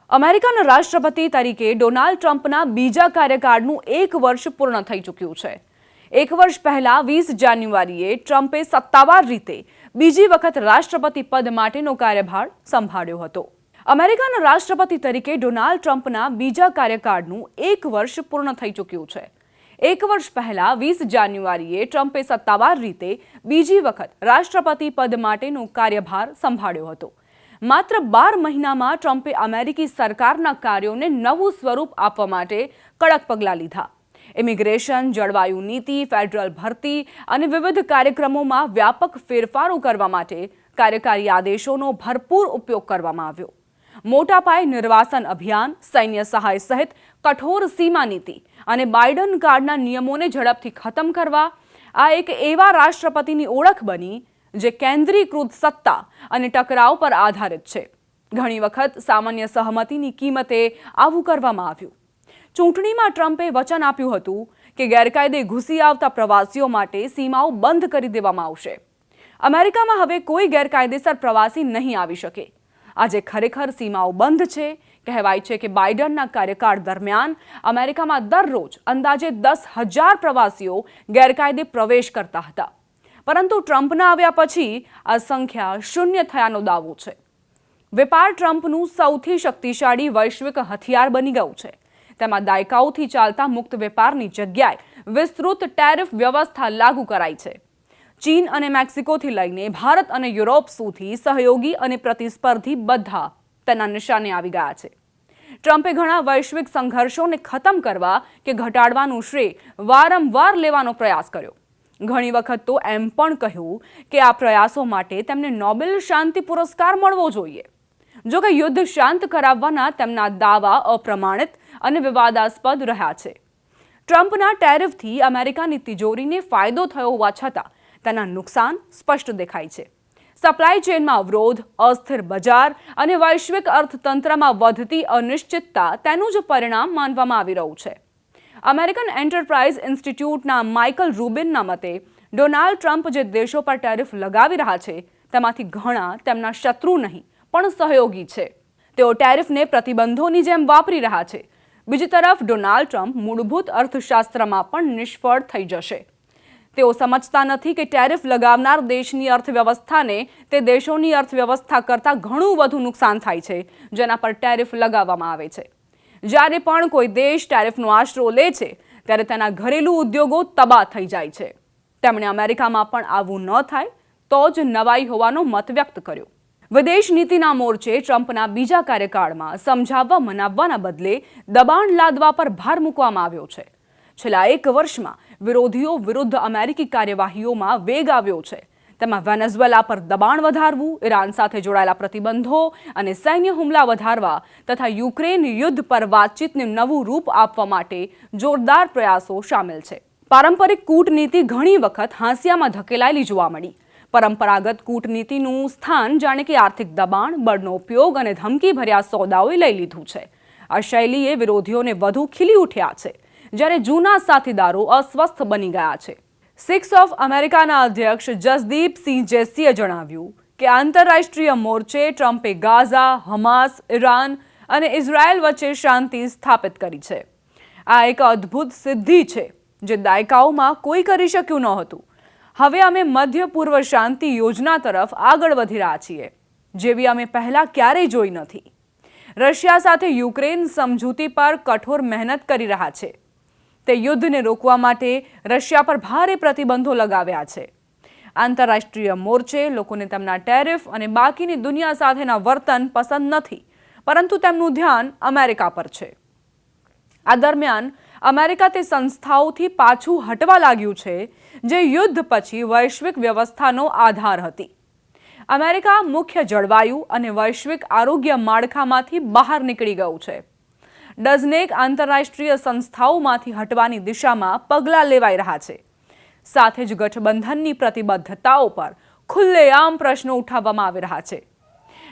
અમેરિકાના રાષ્ટ્રપતિ તરીકે ડોનાલ્ડ ટ્રમ્પના બીજા કાર્યકાળનું 1 વર્ષ પૂર્ણ થઈ ચૂક્યું છે। 1 વર્ષ પહેલા 20 જાન્યુઆરીએ ટ્રમ્પે સત્તાવાર રીતે બીજી વખત રાષ્ટ્રપતિ પદ માટેનો કાર્યભાર સંભાળ્યો હતો। અમેરિકાના રાષ્ટ્રપતિ તરીકે ડોનાલ્ડ ટ્રમ્પના બીજા કાર્યકાળનું 1 વર્ષ પૂર્ણ થઈ ચૂક્યું છે। 1 વર્ષ પહેલા 20 જાન્યુઆરીએ ટ્રમ્પે સત્તાવાર રીતે બીજી વખત રાષ્ટ્રપતિ પદ માટેનો કાર્યભાર સંભાળ્યો હતો। માત્ર 12 મહિનામાં ટ્રમ્પે અમેરિકી સરકારના કાર્યોને નવું સ્વરૂપ આપવા માટે કડક પગલાં લીધા। ઇમિગ્રેશન, જળવાયુ નીતિ, ફેડરલ ભરતી અને વિવિધ કાર્યક્રમોમાં વ્યાપક ફેરફારો કરવા માટે કાર્યકારી આદેશોનો ભરપૂર ઉપયોગ કરવામાં આવ્યો। મોટા પાયે નિર્વાસન અભિયાન, સૈન્ય સહાય સહિત કઠોર સીમા નીતિ અને બાઇડન કાર્ડના નિયમોને ઝડપથી ખતમ કરવા આ એક એવા રાષ્ટ્રપતિની ઓળખ બની જે કેન્દ્રીકૃત સત્તા અને ટકરાવ પર આધારિત છે। ઘણી વખત સામાન્ય સહમતિની કિંમતે આવું કરવામાં આવ્યું। ચૂંટણીમાં ટ્રમ્પે વચન આપ્યું હતું કે ગેરકાયદે ઘૂસી આવતા પ્રવાસીઓ માટે સીમાઓ બંધ કરી દેવામાં આવશે। અમેરિકામાં હવે કોઈ ગેરકાયદેસર પ્રવાસી નહીં આવી શકે। આજે ખરેખર સીમાઓ બંધ છે। કહેવાય છે કે બાઇડનના કાર્યકાળ દરમિયાન અમેરિકામાં દરરોજ અંદાજે 10,000 પ્રવાસીઓ ગેરકાયદે પ્રવેશ કરતા હતા, પરંતુ ટ્રમ્પના આવ્યા પછી આ સંખ્યા શૂન્ય થયાનો દાવો છે। વેપાર ટ્રમ્પનું સૌથી શક્તિશાળી વૈશ્વિક હથિયાર બની ગયું છે। તેમાં દાયકાઓથી ચાલતા મુક્ત વેપારની જગ્યાએ વિસ્તૃત ટેરિફ વ્યવસ્થા લાગુ કરાઈ છે। ચીન અને મેક્સિકોથી લઈને ભારત અને યુરોપ સુધી સહયોગી અને પ્રતિસ્પર્ધી બધા તેના નિશાને આવી ગયા છે। ટ્રમ્પે ઘણા વૈશ્વિક સંઘર્ષોને ખતમ કરવા કે ઘટાડવાનું શ્રેય વારંવાર લેવાનો પ્રયાસ કર્યો। ઘણી વખત તો એમ પણ કહ્યું કે આ પ્રયાસો માટે તેમને નોબેલ શાંતિ પુરસ્કાર મળવો જોઈએ। જો કે યુદ્ધ શાંત કરાવવાના તેમના દાવા અપ્રમાણિત અને વિવાદાસ્પદ રહ્યા છે। ટ્રમ્પના ટેરિફથી અમેરિકાની તિજોરીને ફાયદો થયો હોવા છતાં તેના નુકસાન સ્પષ્ટ દેખાય છે। સપ્લાય ચેનમાં અવરોધ, અસ્થિર બજાર અને વૈશ્વિક અર્થતંત્રમાં વધતી અનિશ્ચિતતા તેનું જ પરિણામ માનવામાં આવી રહ્યું છે। અમેરિકન એન્ટરપ્રાઇઝ ઇન્સ્ટિટ્યૂટના માઇકલ રૂબિનના મતે ડોનાલ્ડ ટ્રમ્પ જે દેશો પર ટેરિફ લગાવી રહ્યા છે તેમાંથી ઘણા તેમના શત્રુ નહીં પણ સહયોગી છે। તેઓ ટેરિફને પ્રતિબંધોની જેમ વાપરી રહ્યા છે। બીજી તરફ ડોનાલ્ડ ટ્રમ્પ મૂળભૂત અર્થશાસ્ત્રમાં પણ નિષ્ફળ થઈ જશે। તેઓ સમજતા નથી કે ટેરિફ લગાવનાર દેશની અર્થવ્યવસ્થાને તે દેશોની અર્થવ્યવસ્થા કરતાં ઘણું વધુ નુકસાન થાય છે જેના પર ટેરિફ લગાવવામાં આવે છે। જ્યારે પણ કોઈ દેશ ટેરિફનો આશરો લે છે ત્યારે તેના ઘરેલું ઉદ્યોગો તબાહ થઈ જાય છે। તેમણે અમેરિકામાં પણ આવું ન થાય તો જ નવાઈ હોવાનો મત વ્યક્ત કર્યો। વિદેશ નીતિના મોરચે ટ્રમ્પના બીજા કાર્યકાળમાં સમજાવવા મનાવવાના બદલે દબાણ લાદવા પર ભાર મૂકવામાં આવ્યો છે। છેલ્લા 1 વર્ષમાં વિરોધીઓ વિરુદ્ધ અમેરિકી કાર્યવાહીઓમાં વેગ આવ્યો છે। તેમાં વેનેઝુએલા પર દબાણ વધારવું, ઈરાન સાથે જોડાયેલા પ્રતિબંધો અને સૈન્ય હુમલા વધારવા તથા યુક્રેન યુદ્ધ પર વાતચીતને નવું રૂપ આપવા માટે જોરદાર પ્રયાસો શામેલ છે। પારંપરિક કૂટનીતિ ઘણી વખત હાંસિયામાં ધકેલાયેલી જોવા મળી। પરંપરાગત કૂટનીતિનું સ્થાન જાણે કે આર્થિક દબાણ, બળનો ઉપયોગ અને ધમકીભર્યા સોદાઓએ લઈ લીધું છે। આ શૈલીએ વિરોધીઓને વધુ ખીલી ઉઠ્યા છે, જ્યારે જૂના સાથીદારો અસ્વસ્થ બની ગયા છે। સિક્સ ઓફ અમેરિકાના અધ્યક્ષ જસદીપ સિંહ જેસ્સીએ જણાવ્યું કે આંતરરાષ્ટ્રીય મોરચે ટ્રમ્પે ગાઝા, હમાસ, ઈરાન અને ઇઝરાયલ વચ્ચે શાંતિ સ્થાપિત કરી છે। આ એક અદ્ભુત સિદ્ધિ છે જે દાયકાઓમાં કોઈ કરી શક્યું નહોતું। હવે અમે મધ્ય પૂર્વ શાંતિ યોજના તરફ આગળ વધી રહ્યા છીએ, જેવી અમે પહેલાં ક્યારેય જોઈ નથી। રશિયા સાથે યુક્રેન સમજૂતી પર કઠોર મહેનત કરી રહ્યા છે। તે યુદ્ધને રોકવા માટે રશિયા પર ભારે પ્રતિબંધો લગાવ્યા છે। આંતરરાષ્ટ્રીય મોરચે લોકોને તેમના ટેરિફ અને બાકીની દુનિયા સાથેના વર્તન પસંદ નથી, પરંતુ તેમનું ધ્યાન અમેરિકા પર છે। આ દરમિયાન અમેરિકા તે સંસ્થાઓથી પાછું હટવા લાગ્યું છે જે યુદ્ધ પછી વૈશ્વિક વ્યવસ્થાનો આધાર હતી। અમેરિકા મુખ્ય જળવાયુ અને વૈશ્વિક આરોગ્ય માળખામાંથી બહાર નીકળી ગયું છે। ડઝનેક આંતરરાષ્ટ્રીય સંસ્થાઓમાંથી હટવાની દિશામાં પગલાં લેવાઈ રહ્યા છે। સાથે જ ગઠબંધનની પ્રતિબદ્ધતાઓ પર ખુલ્લેઆમ પ્રશ્નો ઉઠાવવામાં આવી રહ્યા છે।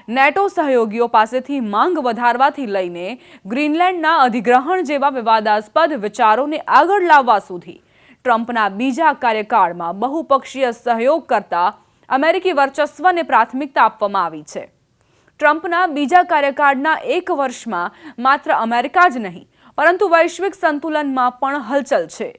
નેટો સહયોગીઓ પાસેથી માંગ વધારવાથી લઈને ગ્રીનલેન્ડના અધિગ્રહણ જેવા વિવાદાસ્પદ વિચારોને આગળ લાવવા સુધી ટ્રમ્પના બીજા કાર્યકાળમાં બહુપક્ષીય સહયોગ કરતા અમેરિકી વર્ચસ્વને પ્રાથમિકતા આપવામાં આવી છે। ટ્રમ્પના બીજા કાર્યકાળના એક વર્ષમાં માત્ર અમેરિકા જ નહીં પરંતુ વૈશ્વિક સંતુલનમાં પણ હલચલ છે।